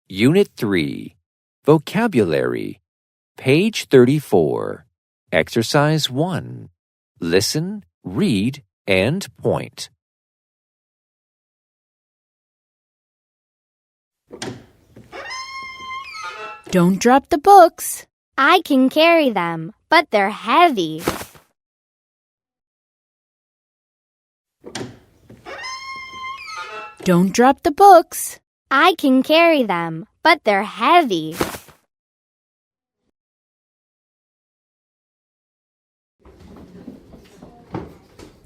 Unit 3, Vocabulary, page 34, Exercise 1. Listen, read, and point. Don't drop the books. I can carry them, but they're heavy. Don't drop the books. I can carry them, but they're heavy.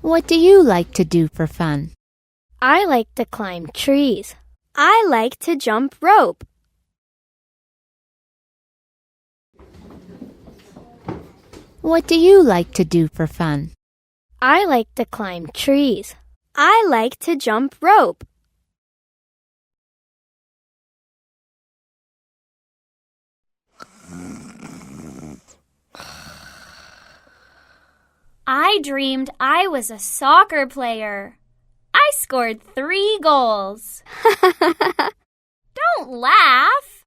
What do you like to do for fun? I like to climb trees. I like to jump rope. What do you like to do for fun? I like to climb trees. I like to jump rope. I dreamed I was a soccer player. I scored 3 goals. Don't laugh.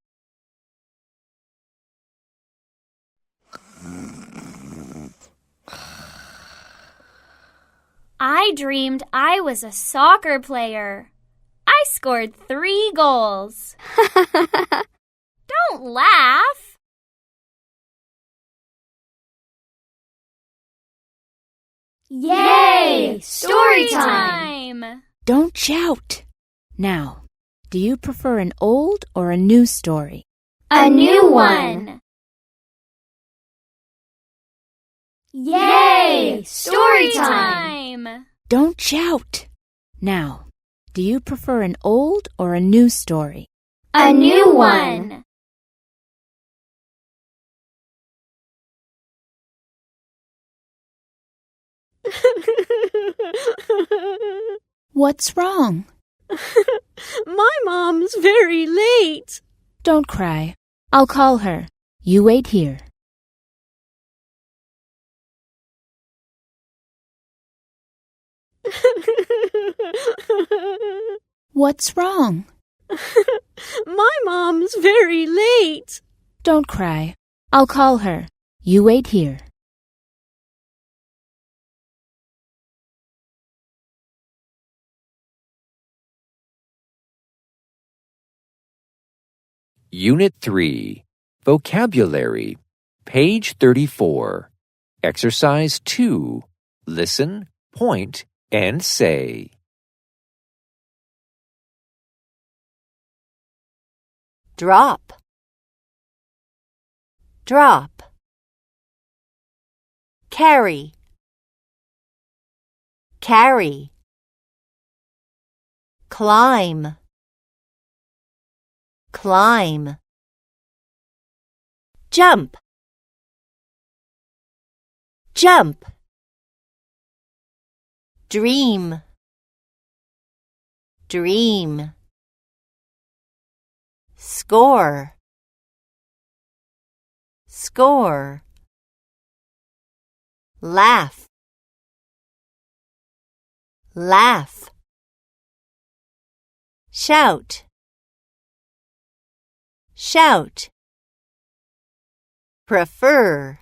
I dreamed I was a soccer player. I scored 3 goals. Don't laugh. Yay! Story time! Don't shout. Now, do you prefer an old or a new story? A new one! Yay! Story time! Don't shout. Now, do you prefer an old or a new story? A new one! What's wrong? My mom's very late. Don't cry. I'll call her. You wait here. What's wrong? My mom's very late. Don't cry. I'll call her. You wait here. Unit 3, Vocabulary, page 34, Exercise 2. Listen, point, and say. Drop, drop. Carry, carry. Climb, climb. Jump, jump. Dream, dream. Score, score. Laugh, laugh. Shout, shout. Prefer,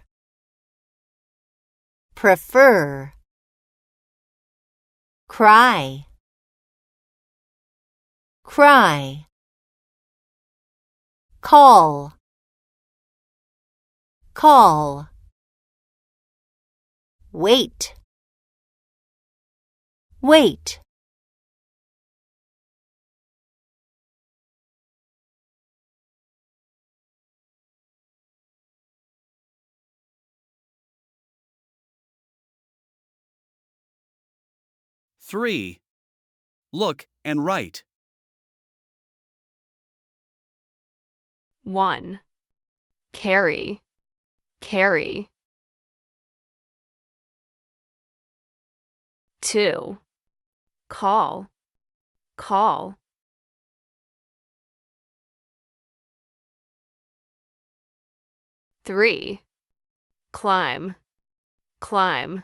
prefer. Cry, cry. Call, call. Wait, wait. Three. Look and write. 1. Carry, carry. 2. Call, call. 3. Climb, climb.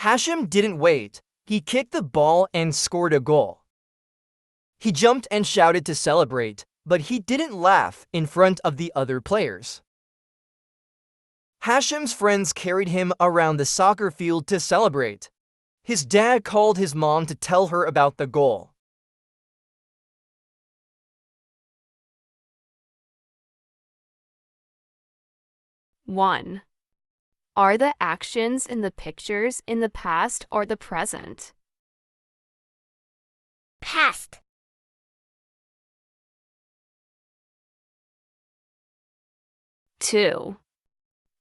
Hashim didn't wait. He kicked the ball and scored a goal. He jumped and shouted to celebrate, but he didn't laugh in front of the other players. Hashim's friends carried him around the soccer field to celebrate. His dad called his mom to tell her about the goal. One. Are the actions in the pictures in the past or the present? Past. Two.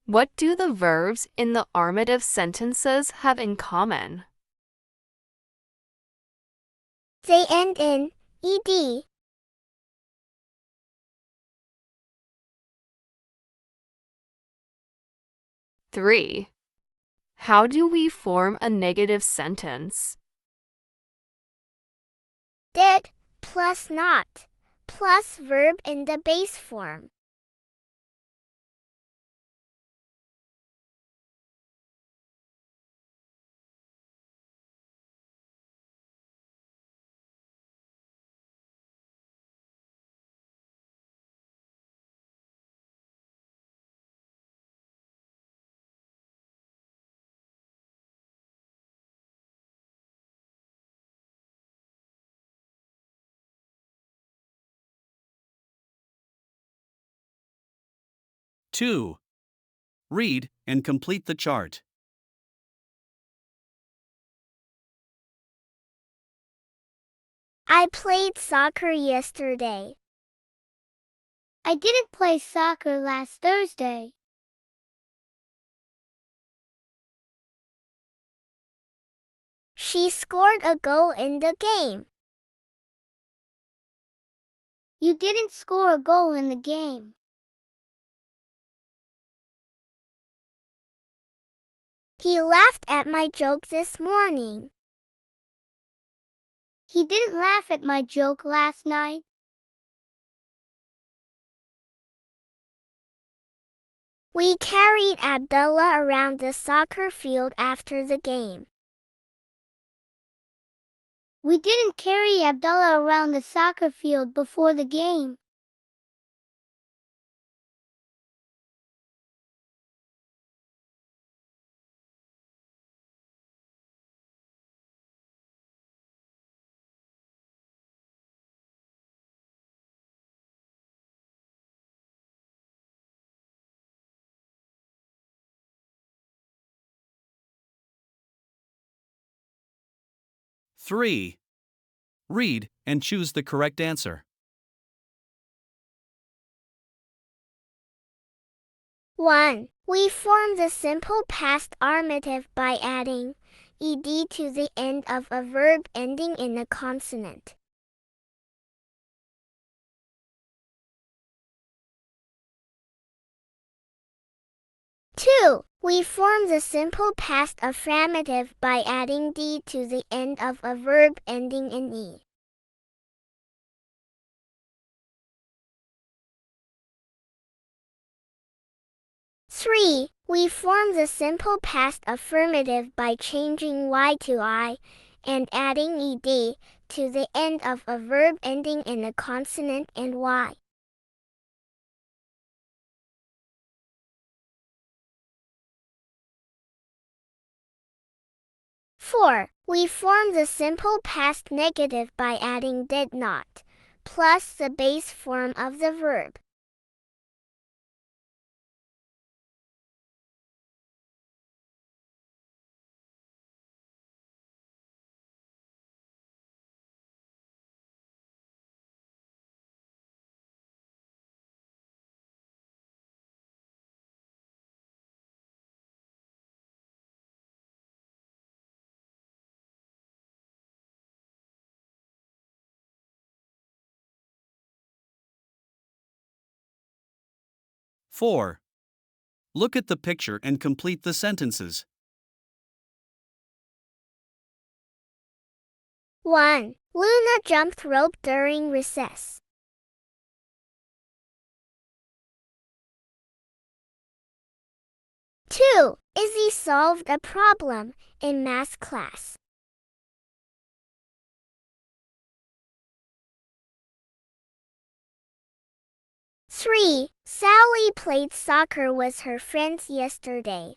What do the verbs in the armative sentences have in common? They end in ed. Three. How do we form a negative sentence? Did plus not plus verb in the base form. Two. Read and complete the chart. I played soccer yesterday. I didn't play soccer last Thursday. She scored a goal in the game. You didn't score a goal in the game. He laughed at my joke this morning. He didn't laugh at my joke last night. We carried Abdullah around the soccer field after the game. We didn't carry Abdullah around the soccer field before the game. Three. Read and choose the correct answer. 1. We form the simple past armative by adding ed to the end of a verb ending in a consonant. 2. We form the simple past affirmative by adding d to the end of a verb ending in e. 3. We form the simple past affirmative by changing y to I and adding ed to the end of a verb ending in a consonant and y. 4. We form the simple past negative by adding did not, plus the base form of the verb. 4. Look at the picture and complete the sentences. 1. Luna jumped rope during recess. 2. Izzy solved a problem in math class. 3. Sally played soccer with her friends yesterday.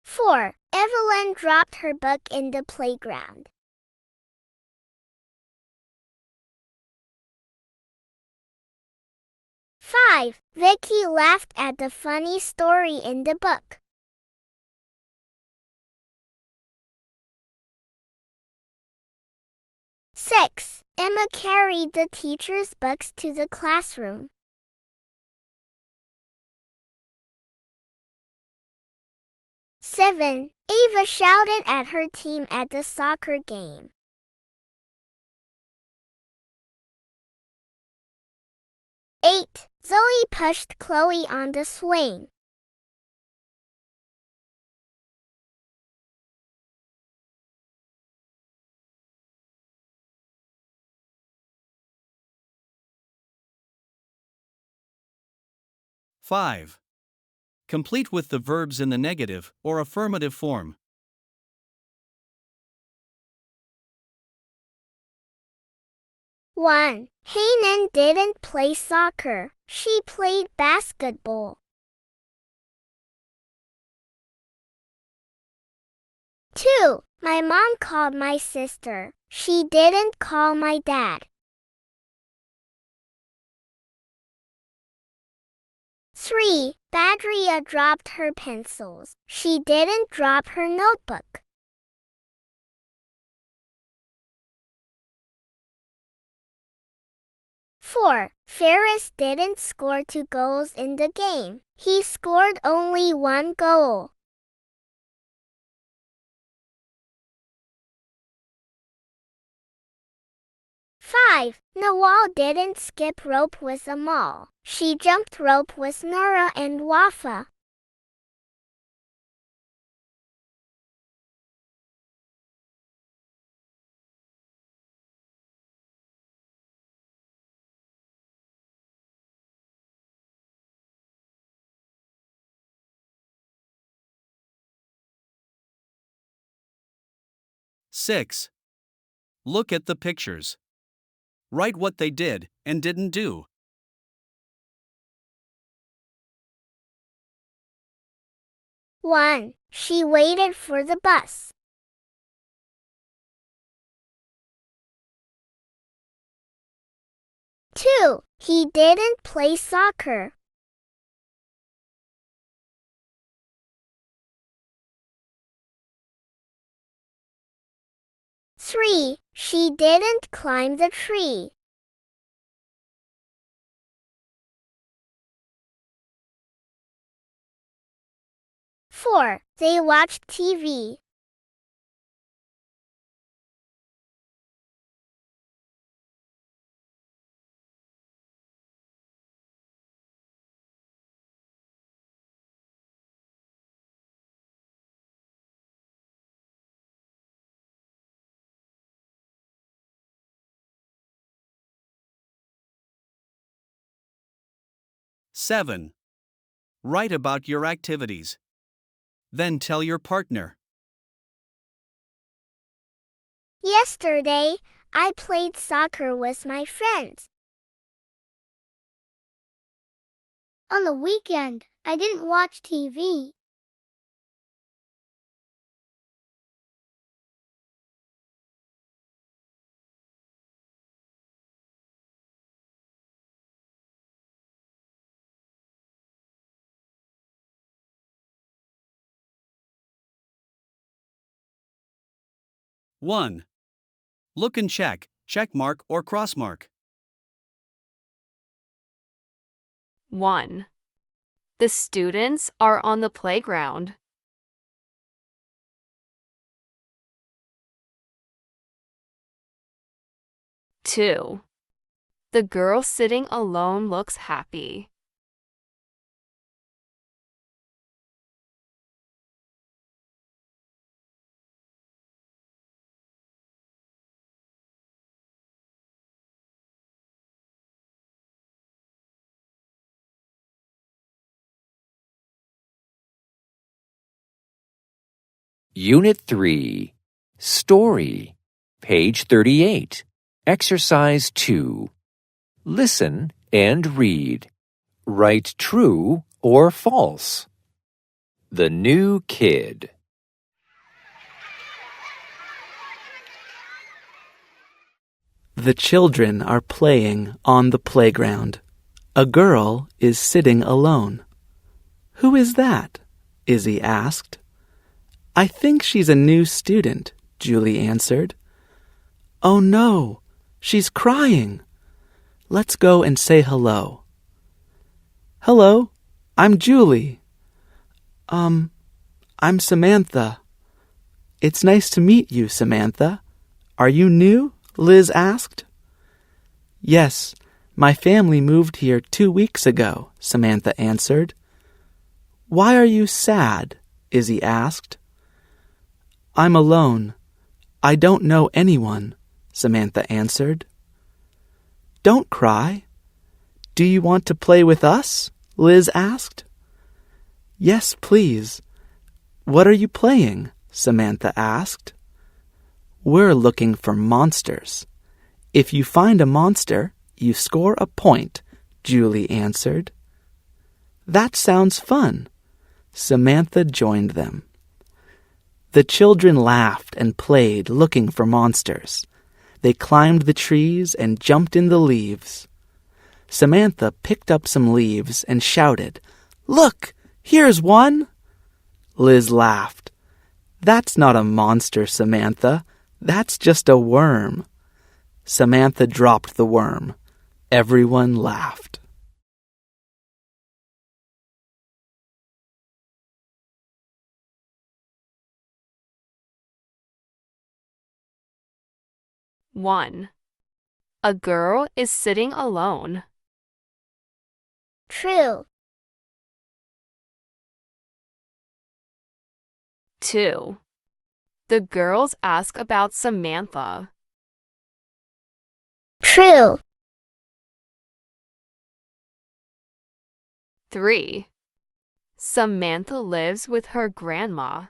4. Evelyn dropped her book in the playground. 5. Vicky laughed at the funny story in the book. 6. Emma carried the teacher's books to the classroom. 7. Ava shouted at her team at the soccer game. 8. Zoe pushed Chloe on the swing. 5. Complete with the verbs in the negative or affirmative form. 1. Hainan didn't play soccer. She played basketball. 2. My mom called my sister. She didn't call my dad. 3. Badria dropped her pencils. She didn't drop her notebook. 4. Ferris didn't score 2 goals in the game. He scored only 1 goal. 5. Nawal didn't skip rope with Amal. She jumped rope with Nora and Wafa. 6. Look at the pictures. Write what they did and didn't do. 1. She waited for the bus. 2. He didn't play soccer. 3. She didn't climb the tree. 4. They watched TV. 7. Write about your activities. Then tell your partner. Yesterday, I played soccer with my friends. On the weekend, I didn't watch TV. One. Look and check, check mark or cross mark. 1. The students are on the playground. 2. The girl sitting alone looks happy. Unit 3. Story. Page 38. Exercise 2. Listen and read. Write true or false. The new kid. The children are playing on the playground. A girl is sitting alone. "Who is that?" Izzy asked. "I think she's a new student," Julie answered. "Oh no, she's crying. Let's go and say hello." "Hello, I'm Julie." I'm Samantha." "It's nice to meet you, Samantha. Are you new?" Liz asked. "Yes, my family moved here 2 weeks ago," Samantha answered. "Why are you sad?" Izzy asked. "I'm alone. I don't know anyone," Samantha answered. "Don't cry. Do you want to play with us?" Liz asked. "Yes, please." "What are you playing?" Samantha asked. "We're looking for monsters. If you find a monster, you score a point," Julie answered. "That sounds fun." Samantha joined them. The children laughed and played looking for monsters. They climbed the trees and jumped in the leaves. Samantha picked up some leaves and shouted, "Look, here's one!" Liz laughed. "That's not a monster, Samantha. That's just a worm." Samantha dropped the worm. Everyone laughed. One. A girl is sitting alone. True. 2. The girls ask about Samantha. True. 3. Samantha lives with her grandma.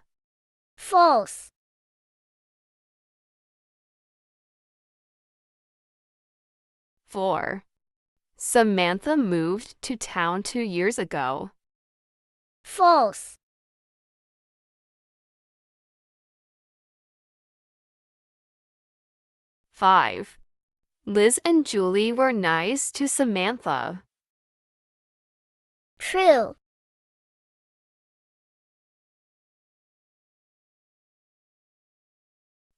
False. 4. Samantha moved to town 2 years ago. False. 5. Liz and Julie were nice to Samantha. True.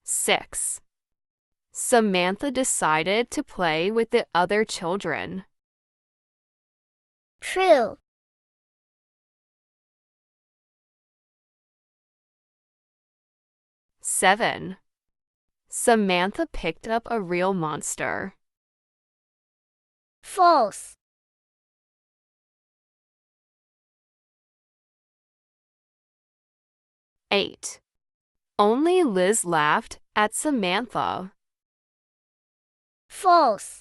6. Samantha decided to play with the other children. True. 7. Samantha picked up a real monster. False. 8. Only Liz laughed at Samantha. False.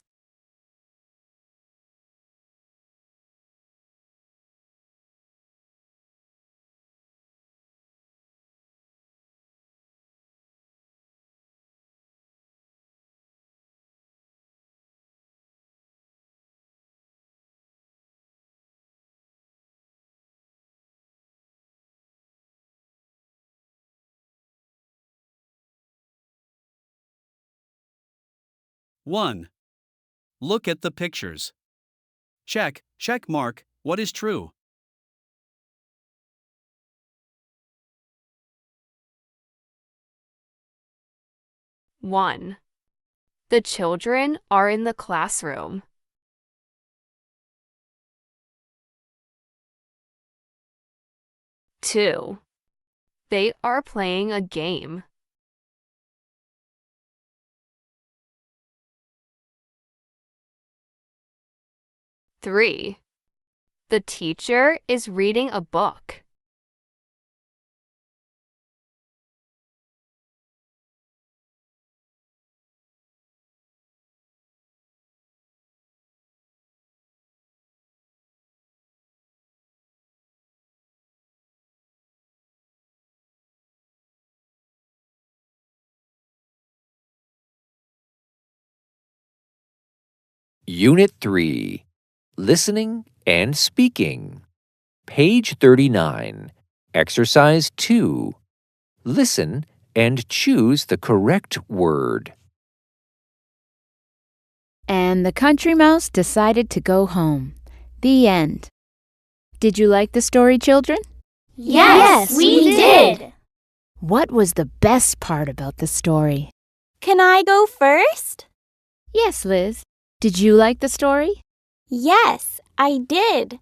1. Look at the pictures. Check mark, what is true? One. The children are in the classroom. 2. They are playing a game. 3. The teacher is reading a book. Unit 3. Listening and Speaking. Page 39. Exercise 2. Listen and choose the correct word. And the country mouse decided to go home. The end. Did you like the story, children? Yes, we did. What was the best part about the story? Can I go first? Yes, Liz. Did you like the story? Yes, I did.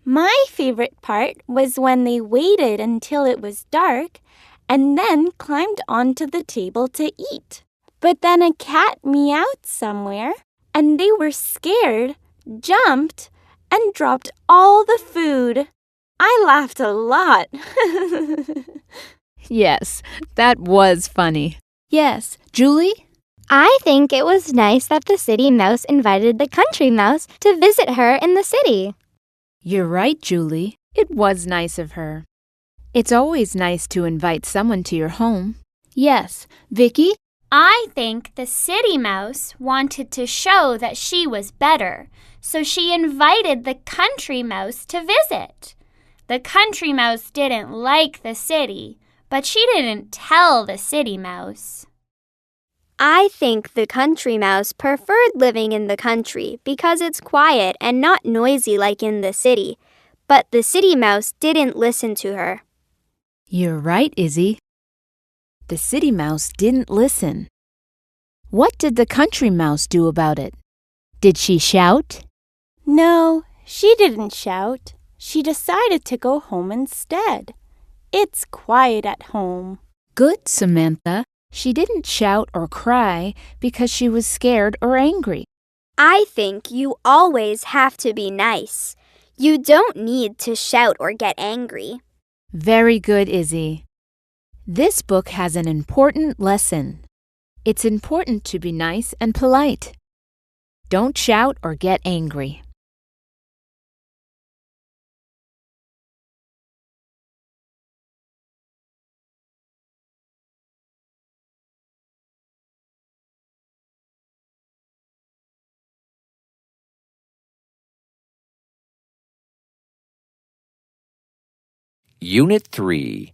My favorite part was when they waited until it was dark and then climbed onto the table to eat. But then a cat meowed somewhere, and they were scared, jumped, and dropped all the food. I laughed a lot. Yes, that was funny. Yes, Julie? I think it was nice that the city mouse invited the country mouse to visit her in the city. You're right, Julie. It was nice of her. It's always nice to invite someone to your home. Yes, Vicky? I think the city mouse wanted to show that she was better, so she invited the country mouse to visit. The country mouse didn't like the city, but she didn't tell the city mouse. I think the country mouse preferred living in the country because it's quiet and not noisy like in the city. But the city mouse didn't listen to her. You're right, Izzy. The city mouse didn't listen. What did the country mouse do about it? Did she shout? No, she didn't shout. She decided to go home instead. It's quiet at home. Good, Samantha. She didn't shout or cry because she was scared or angry. I think you always have to be nice. You don't need to shout or get angry. Very good, Izzy. This book has an important lesson. It's important to be nice and polite. Don't shout or get angry. Unit 3.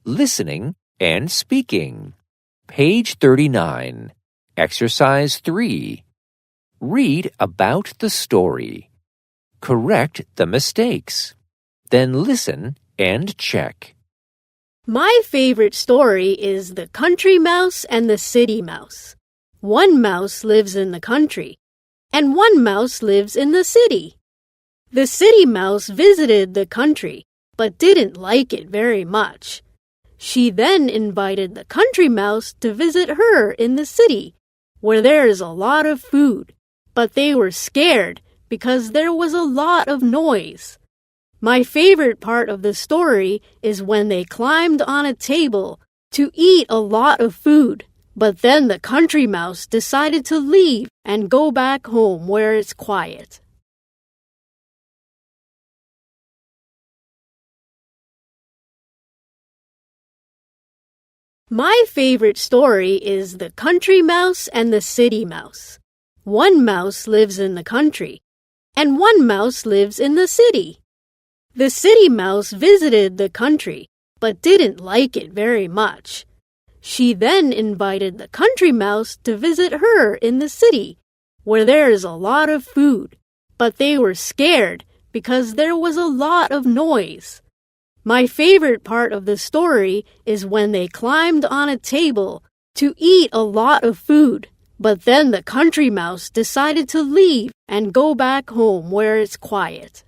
Listening and Speaking. Page 39. Exercise 3. Read about the story. Correct the mistakes. Then listen and check. My favorite story is The Country Mouse and the City Mouse. One mouse lives in the country, and one mouse lives in the city. The city mouse visited the country, but didn't like it very much. She then invited the country mouse to visit her in the city, where there is a lot of food, but they were scared because there was a lot of noise. My favorite part of the story is when they climbed on a table to eat a lot of food, but then the country mouse decided to leave and go back home where it's quiet. My favorite story is The Country Mouse and the City Mouse. One mouse lives in the country, and one mouse lives in the city. The city mouse visited the country, but didn't like it very much. She then invited the country mouse to visit her in the city, where there is a lot of food, but they were scared because there was a lot of noise. My favorite part of the story is when they climbed on a table to eat a lot of food, but then the country mouse decided to leave and go back home where it's quiet.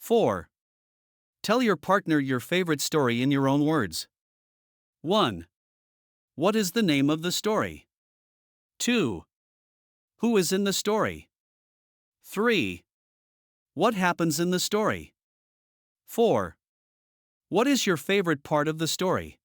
Four. Tell your partner your favorite story in your own words. 1. What is the name of the story? 2. Who is in the story? 3. What happens in the story? 4. What is your favorite part of the story?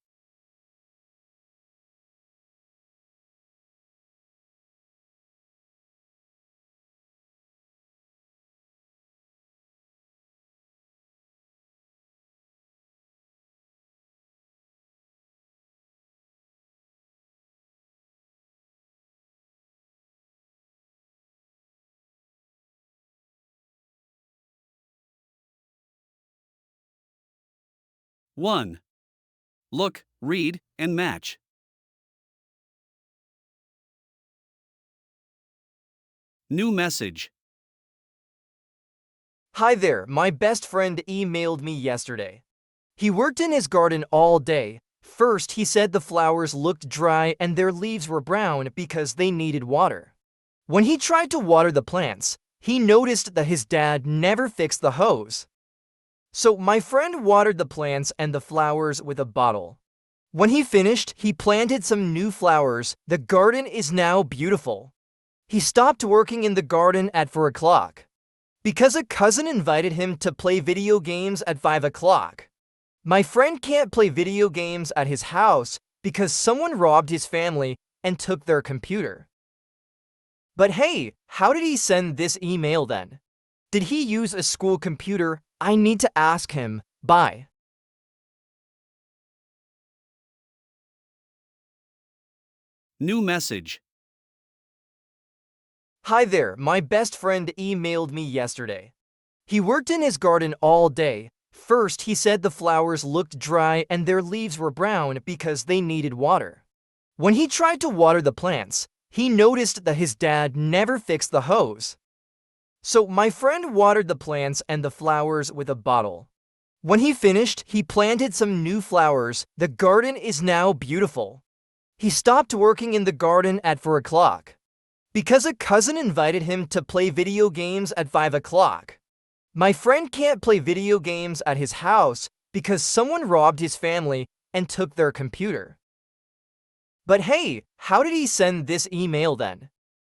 One. Look, read, and match. New message. Hi there, my best friend emailed me yesterday. He worked in his garden all day. First, he said the flowers looked dry and their leaves were brown because they needed water. When he tried to water the plants, he noticed that his dad never fixed the hose. So my friend watered the plants and the flowers with a bottle. When he finished, he planted some new flowers. The garden is now beautiful. He stopped working in the garden at 4 o'clock because a cousin invited him to play video games at 5 o'clock. My friend can't play video games at his house because someone robbed his family and took their computer. But hey, how did he send this email then? Did he use a school computer? I need to ask him. Bye. New message. Hi there, my best friend emailed me yesterday. He worked in his garden all day. First, he said the flowers looked dry and their leaves were brown because they needed water. When he tried to water the plants, he noticed that his dad never fixed the hose. So my friend watered the plants and the flowers with a bottle. When he finished, he planted some new flowers. The garden is now beautiful. He stopped working in the garden at 4 o'clock because a cousin invited him to play video games at 5 o'clock. My friend can't play video games at his house because someone robbed his family and took their computer. But hey, how did he send this email then?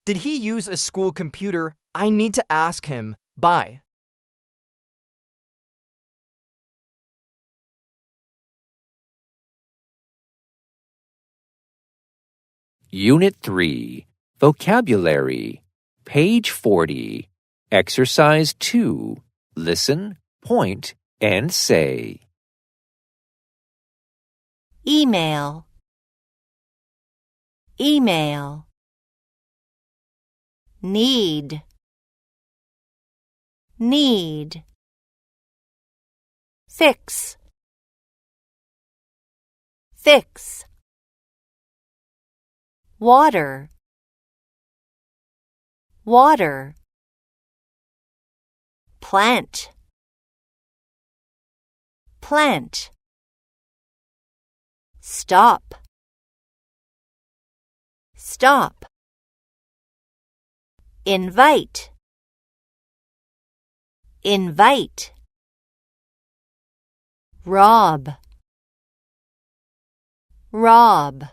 Did he use a school computer? I need to ask him. Bye. Unit 3, Vocabulary, page 40, Exercise 2. Listen, point, and say. Email. Email. Need. Need. Fix. Fix. Water. Water. Plant. Plant. Stop. Stop. Invite. Invite. Rob. Rob.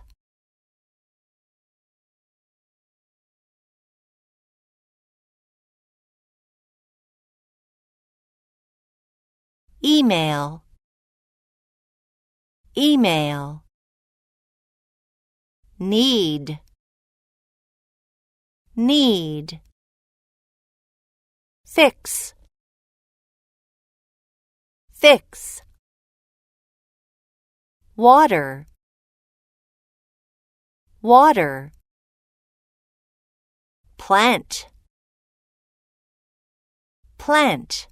Email. Email. Need. Need. Fix. Fix. Water. Water. Plant. Plant.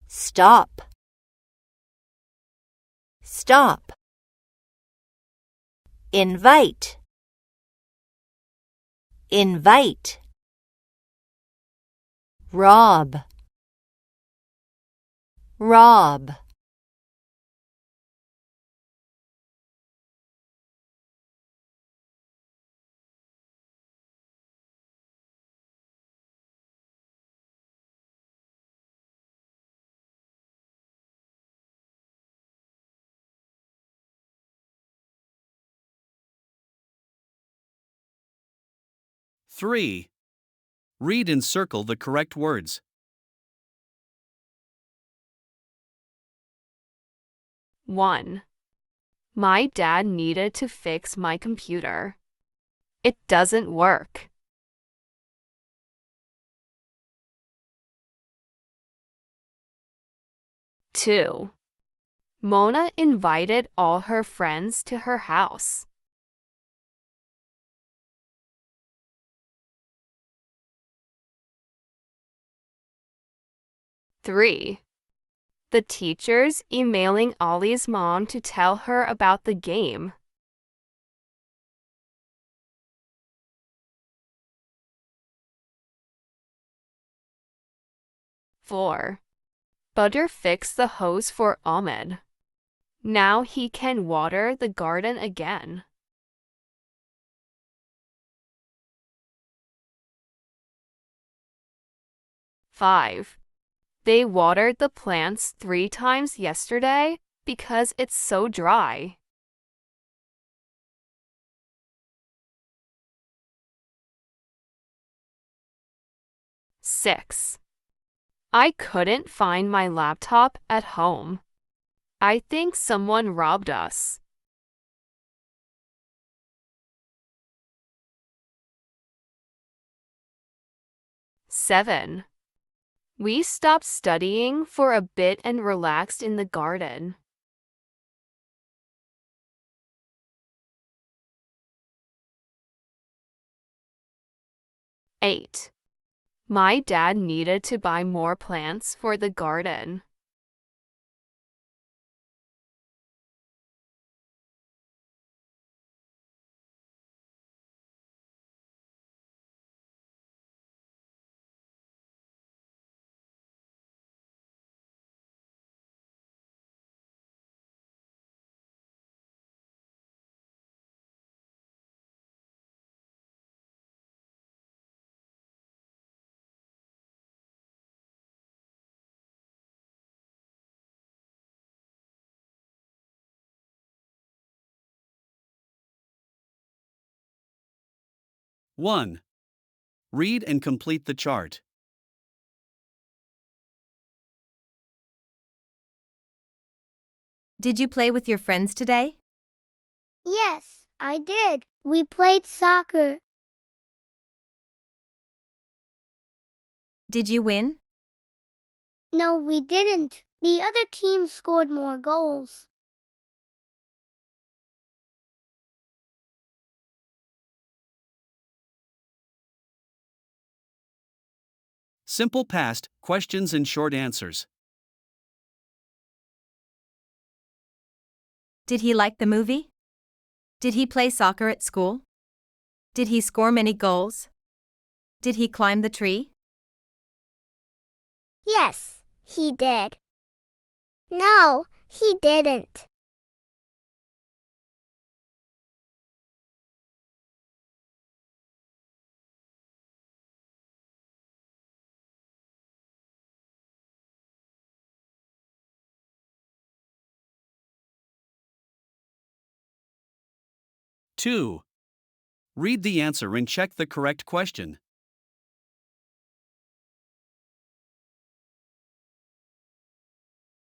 Stop. Stop. Invite. Invite. Rob. Rob. Three. Read and circle the correct words. 1. My dad needed to fix my computer. It doesn't work. 2. Mona invited all her friends to her house. 3. The teacher's emailing Ollie's mom to tell her about the game. 4. Butter fixed the hose for Ahmed. Now he can water the garden again. 5. They watered the plants 3 times yesterday because it's so dry. 6. I couldn't find my laptop at home. I think someone robbed us. 7. We stopped studying for a bit and relaxed in the garden. 8. My dad needed to buy more plants for the garden. 1. Read and complete the chart. Did you play with your friends today? Yes, I did. We played soccer. Did you win? No, we didn't. The other team scored more goals. Simple past, questions and short answers. Did he like the movie? Did he play soccer at school? Did he score many goals? Did he climb the tree? Yes, he did. No, he didn't. Two. Read the answer and check the correct question.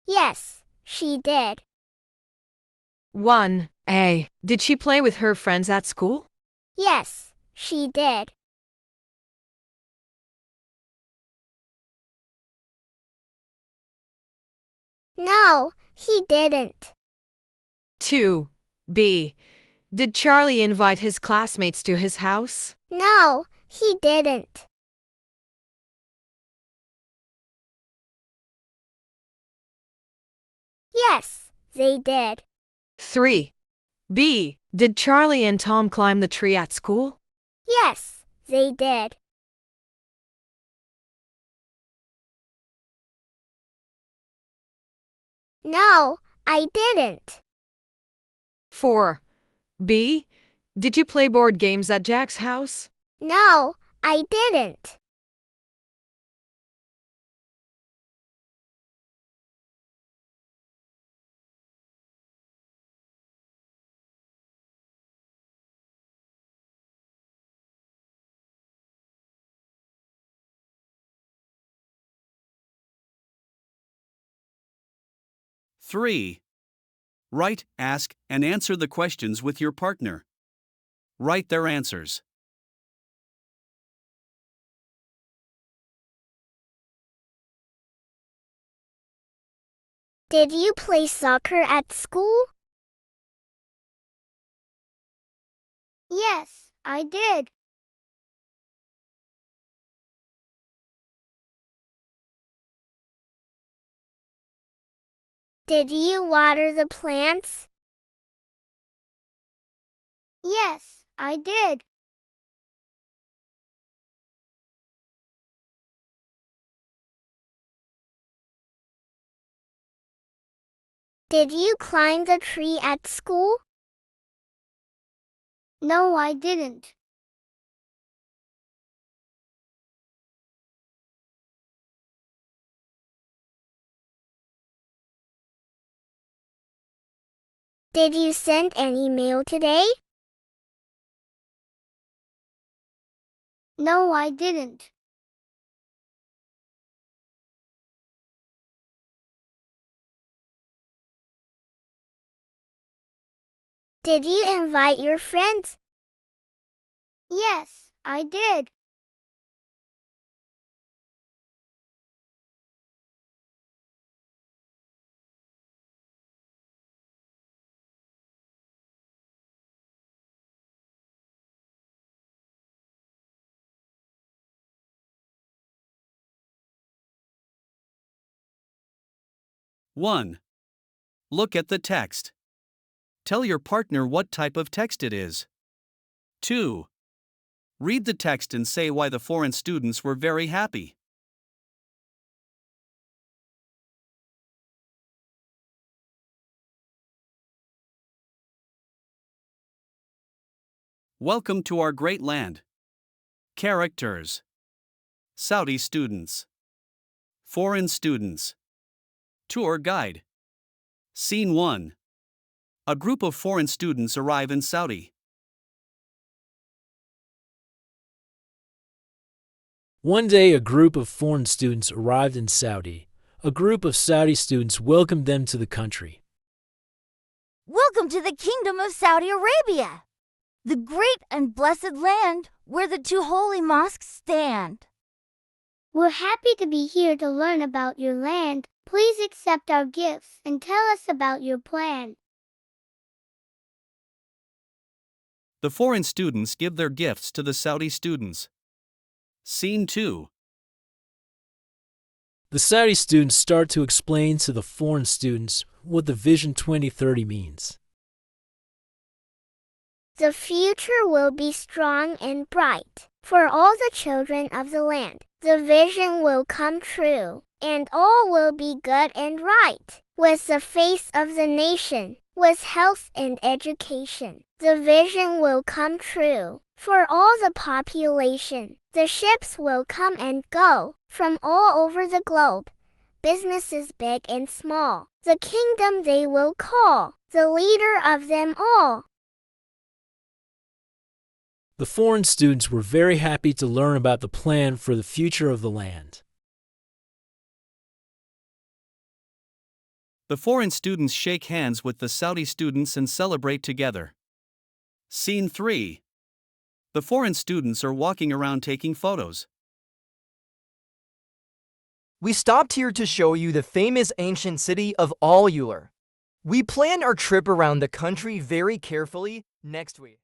Yes, she did. 1A. Did she play with her friends at school? Yes, she did. No, he didn't. 2B. Did Charlie invite his classmates to his house? No, he didn't. Yes, they did. 3B. Did Charlie and Tom climb the tree at school? Yes, they did. No, I didn't. 4B. Did you play board games at Jack's house? No, I didn't. Three. Write, ask, and answer the questions with your partner. Write their answers. Did you play soccer at school? Yes, I did. Did you water the plants? Yes, I did. Did you climb the tree at school? No, I didn't. Did you send an email today? No, I didn't. Did you invite your friends? Yes, I did. One. Look at the text. Tell your partner what type of text it is. 2. Read the text and say why the foreign students were very happy. Welcome to our great land. Characters. Saudi students. Foreign students. Tour guide. Scene 1. A group of foreign students arrive in Saudi. One day, a group of foreign students arrived in Saudi. A group of Saudi students welcomed them to the country. Welcome to the Kingdom of Saudi Arabia, the great and blessed land where the two holy mosques stand. We're happy to be here to learn about your land. Please accept our gifts and tell us about your plan. The foreign students give their gifts to the Saudi students. Scene 2. The Saudi students start to explain to the foreign students what the Vision 2030 means. The future will be strong and bright for all the children of the land. The vision will come true, and all will be good and right, with the face of the nation, with health and education. The vision will come true for all the population. The ships will come and go from all over the globe, businesses big and small. The kingdom they will call the leader of them all. The foreign students were very happy to learn about the plan for the future of the land. The foreign students shake hands with the Saudi students and celebrate together. Scene 3. The foreign students are walking around taking photos. We stopped here to show you the famous ancient city of Al-Ular. We planned our trip around the country very carefully next week.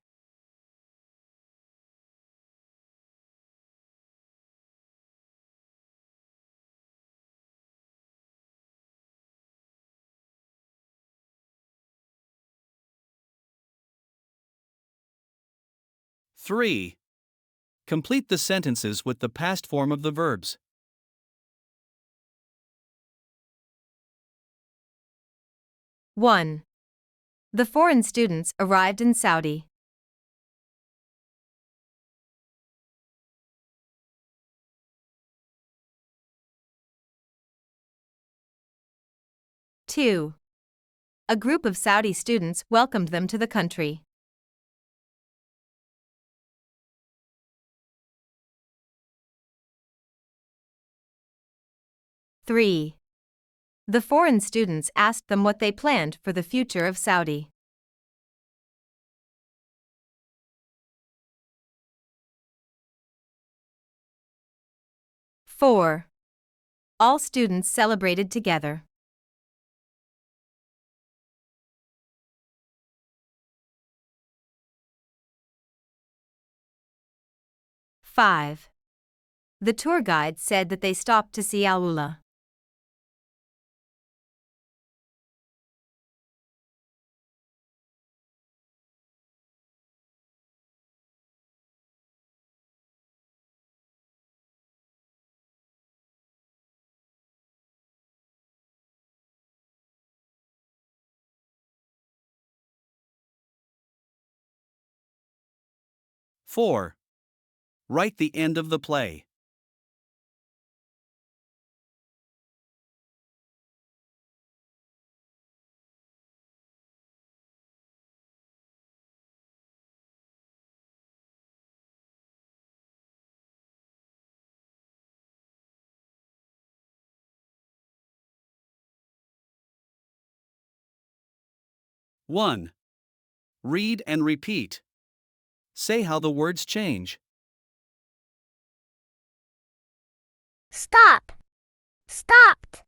Three. Complete the sentences with the past form of the verbs. 1. The foreign students arrived in Saudi. 2. A group of Saudi students welcomed them to the country. 3. The foreign students asked them what they planned for the future of Saudi. Four. All students celebrated together. 5. The tour guide said that they stopped to see Al-Ula. Four. Write the end of the play. One. Read and repeat. Say how the words change. Stop. Stopped.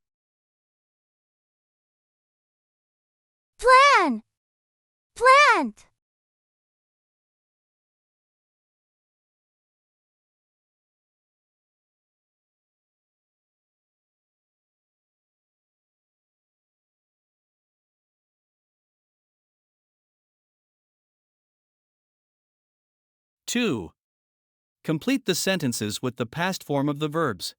Plan. Plant. Two. Complete the sentences with the past form of the verbs.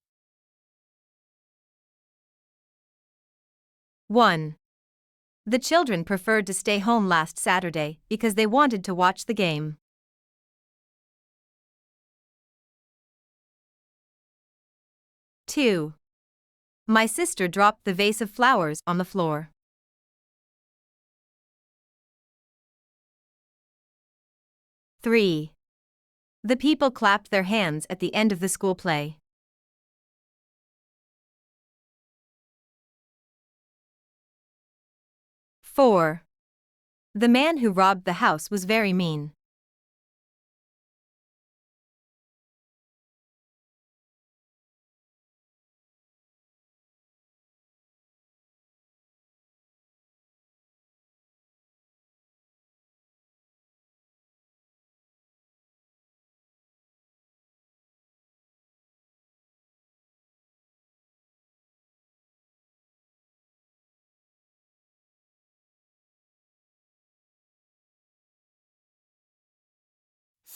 1. The children preferred to stay home last Saturday because they wanted to watch the game. 2. My sister dropped the vase of flowers on the floor. 3. The people clapped their hands at the end of the school play. 4. The man who robbed the house was very mean.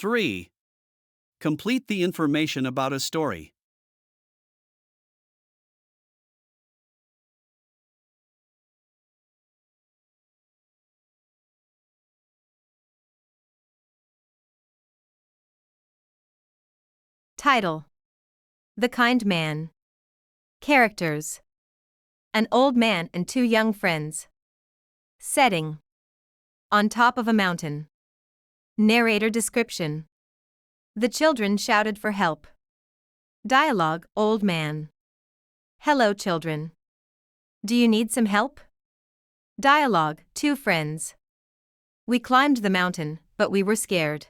3. Complete the information about a story. Title: The Kind Man. Characters: An old man and two young friends. Setting: On top of a mountain. Narrator description: The children shouted for help. Dialogue: Old man: Hello, children. Do you need some help? Dialogue: Two friends: We climbed the mountain, but we were scared.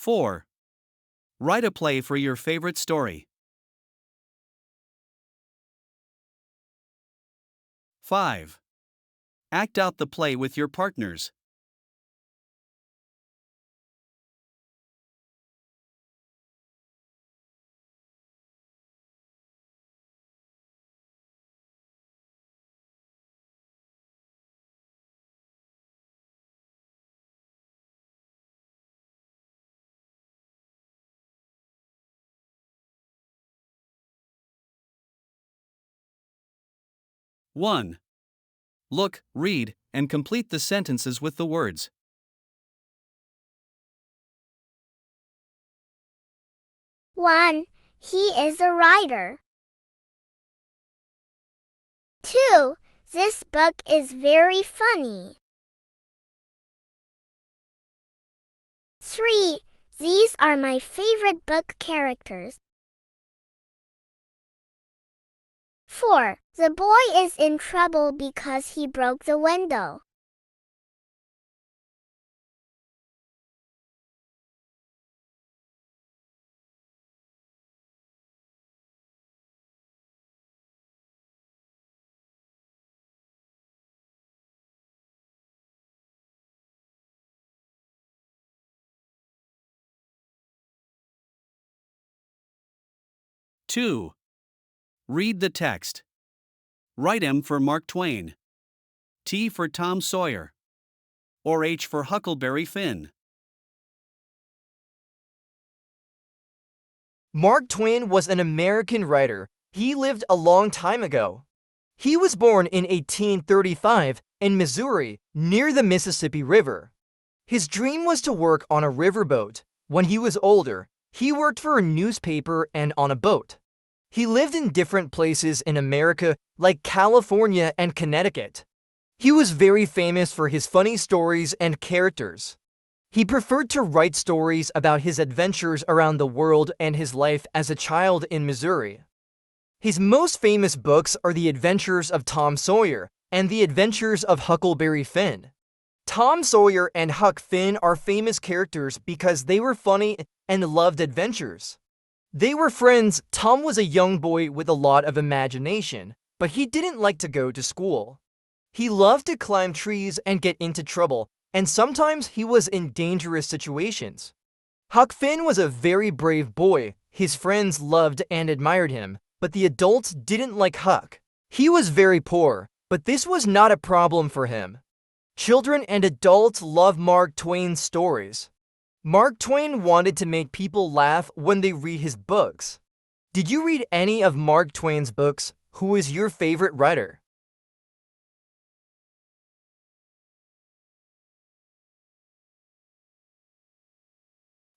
Four. Write a play for your favorite story. 5. Act out the play with your partners. 1. Look, read, and complete the sentences with the words. One, he is a writer. 2, this book is very funny. 3, these are my favorite book characters. 4, the boy is in trouble because he broke the window. Two. Read the text. Write M for Mark Twain, T for Tom Sawyer, or H for Huckleberry Finn. Mark Twain was an American writer. He lived a long time ago. He was born in 1835 in Missouri, near the Mississippi River. His dream was to work on a riverboat. When he was older, he worked for a newspaper and on a boat. He lived in different places in America, like California and Connecticut. He was very famous for his funny stories and characters. He preferred to write stories about his adventures around the world and his life as a child in Missouri. His most famous books are The Adventures of Tom Sawyer and The Adventures of Huckleberry Finn. Tom Sawyer and Huck Finn are famous characters because they were funny and loved adventures. They were friends. Tom was a young boy with a lot of imagination, but he didn't like to go to school. He loved to climb trees and get into trouble, and sometimes he was in dangerous situations. Huck Finn was a very brave boy. His friends loved and admired him, but the adults didn't like Huck. He was very poor, but this was not a problem for him. Children and adults love Mark Twain's stories. Mark Twain wanted to make people laugh when they read his books. Did you read any of Mark Twain's books? Who is your favorite writer?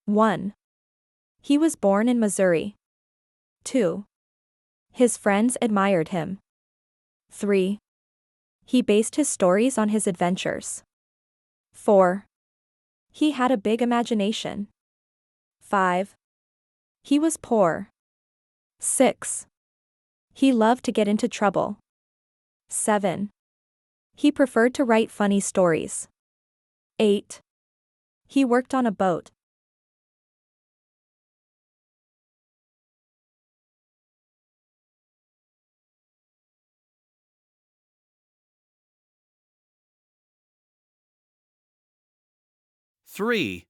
One. He was born in Missouri. 2. His friends admired him. 3. He based his stories on his adventures. 4. He had a big imagination. 5. He was poor. 6. He loved to get into trouble. 7. He preferred to write funny stories. 8. He worked on a boat. Three.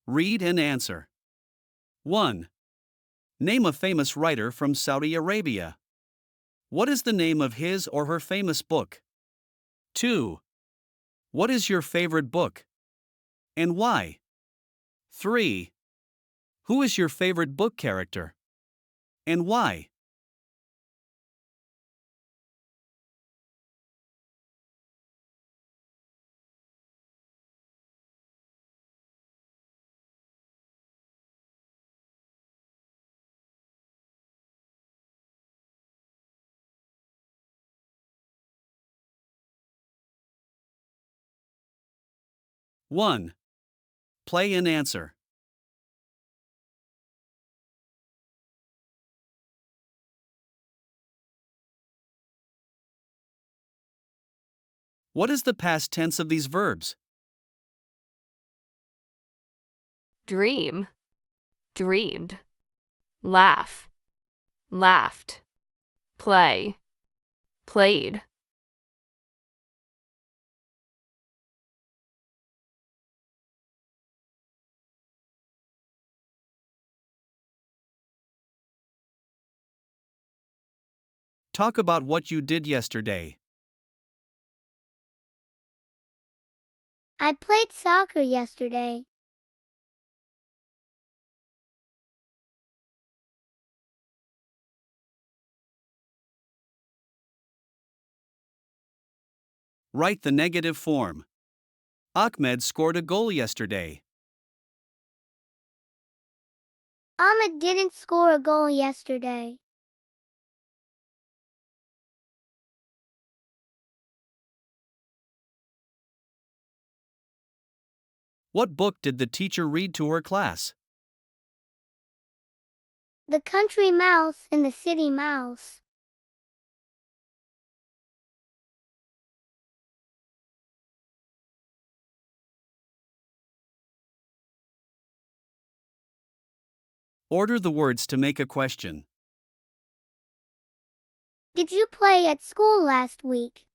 Read and answer. 1. Name a famous writer from Saudi Arabia. What is the name of his or her famous book? 2. What is your favorite book? And why? 3. Who is your favorite book character? And why? One. Play and answer. What is the past tense of these verbs? Dream, dreamed. Laugh, laughed. Play, played. Talk about what you did yesterday. I played soccer yesterday. Write the negative form. Ahmed scored a goal yesterday. Ahmed didn't score a goal yesterday. What book did the teacher read to her class? The Country Mouse and the City Mouse. Order the words to make a question. Did you play at school last week?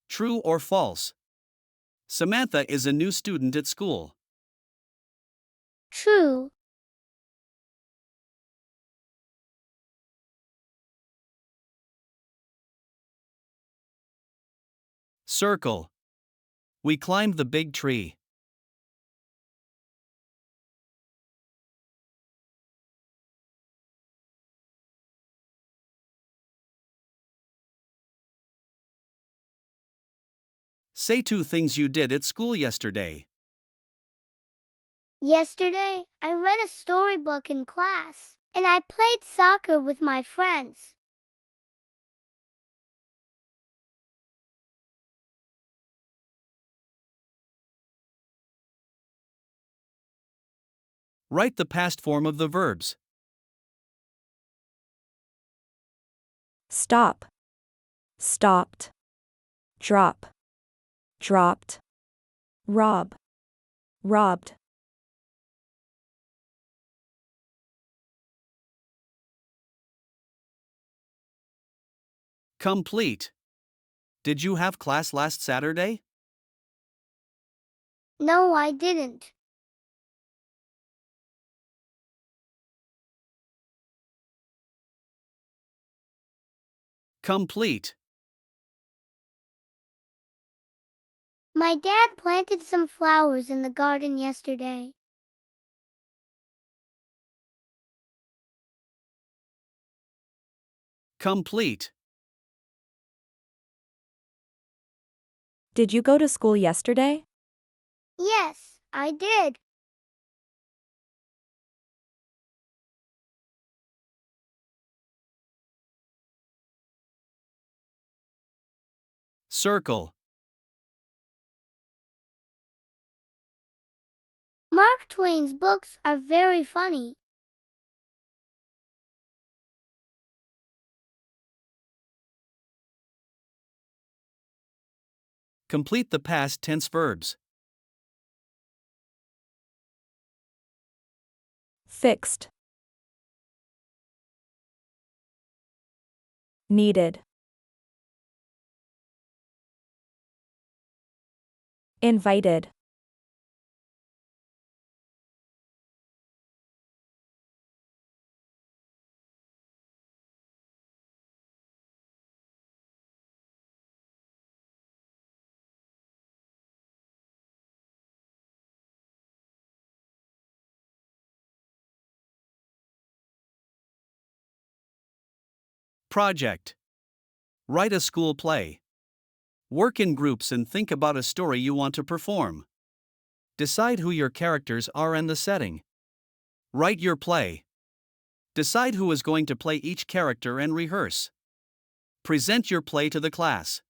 True or false? Samantha is a new student at school. True. Circle. We climbed the big tree. Say two things you did at school yesterday. Yesterday, I read a storybook in class, and I played soccer with my friends. Write the past form of the verbs. Stop. Stopped. Drop. Dropped. Rob. Robbed. Complete. Did you have class last Saturday? No, I didn't. Complete. My dad planted some flowers in the garden yesterday. Complete. Did you go to school yesterday? Yes, I did. Circle. Mark Twain's books are very funny. Complete the past tense verbs. Fixed. Needed. Invited. Project. Write a school play. Work in groups and think about a story you want to perform. Decide who your characters are and the setting. Write your play. Decide who is going to play each character and rehearse. Present your play to the class.